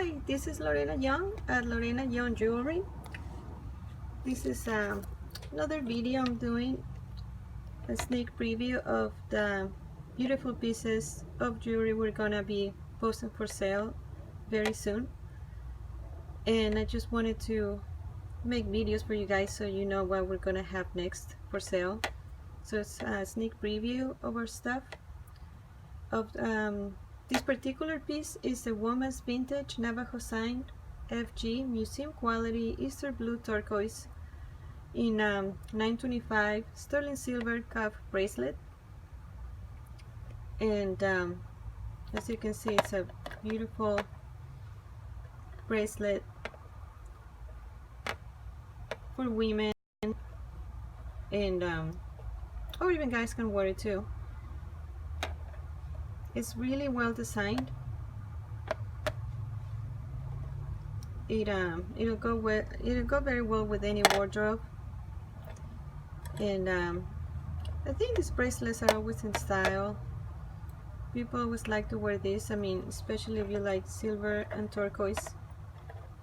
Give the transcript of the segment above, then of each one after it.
Hi, this is Lorena Young at Lorena Young Jewelry. This is another video I'm doing, a sneak preview of the beautiful pieces of jewelry we're gonna be posting for sale very soon. And I just wanted to make videos for you guys so you know what we're gonna have next for sale. So it's a sneak preview of our stuff. This particular piece is the woman's vintage Navajo signed FG museum quality Easter blue turquoise in 925 sterling silver cuff bracelet, and as you can see, it's a beautiful bracelet for women, and or even guys can wear it too. It's really well designed. It'll go very well with any wardrobe, and I think these bracelets are always in style. People always like to wear this. I mean, especially if you like silver and turquoise.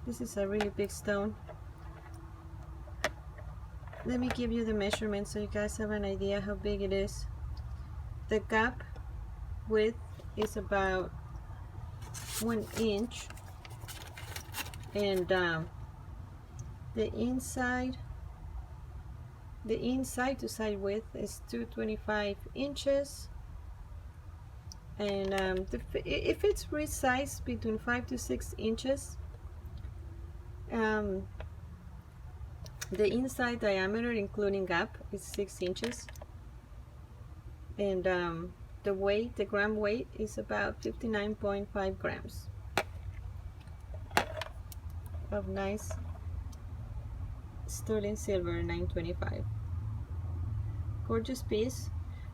This is a really big stone. Let me give you the measurement so you guys have an idea how big it is. The gap width is about 1 inch, and the inside to side width is 225 inches, and if it's resized between 5 to 6 inches. The inside diameter including gap is 6 inches, and the gram weight is about 59.5 grams of nice sterling silver 925. Gorgeous piece.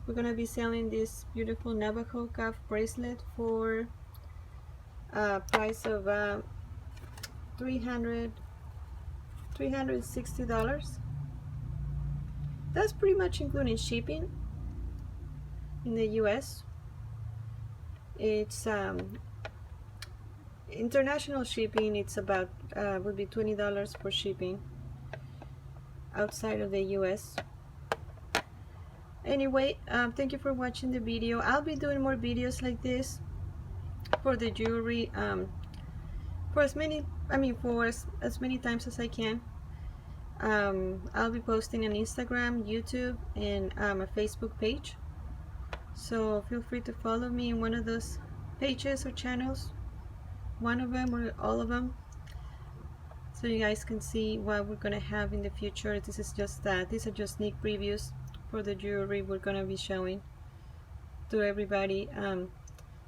We're gonna be selling this beautiful Navajo cuff bracelet for a price of $360. That's pretty much including shipping in the US. It's international shipping. It's about would be $20 for shipping outside of the US. Anyway, thank you for watching the video. I'll be doing more videos like this for the jewelry for as many times as I can. I'll be posting on Instagram, YouTube, and a Facebook page. So feel free to follow me in one of those pages or channels, one of them or all of them, so you guys can see what we're gonna have in the future. These are just sneak previews for the jewelry we're gonna be showing to everybody.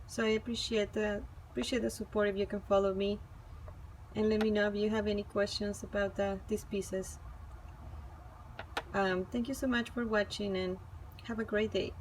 So I appreciate the support. If you can follow me and let me know if you have any questions about these pieces. Thank you so much for watching, and have a great day.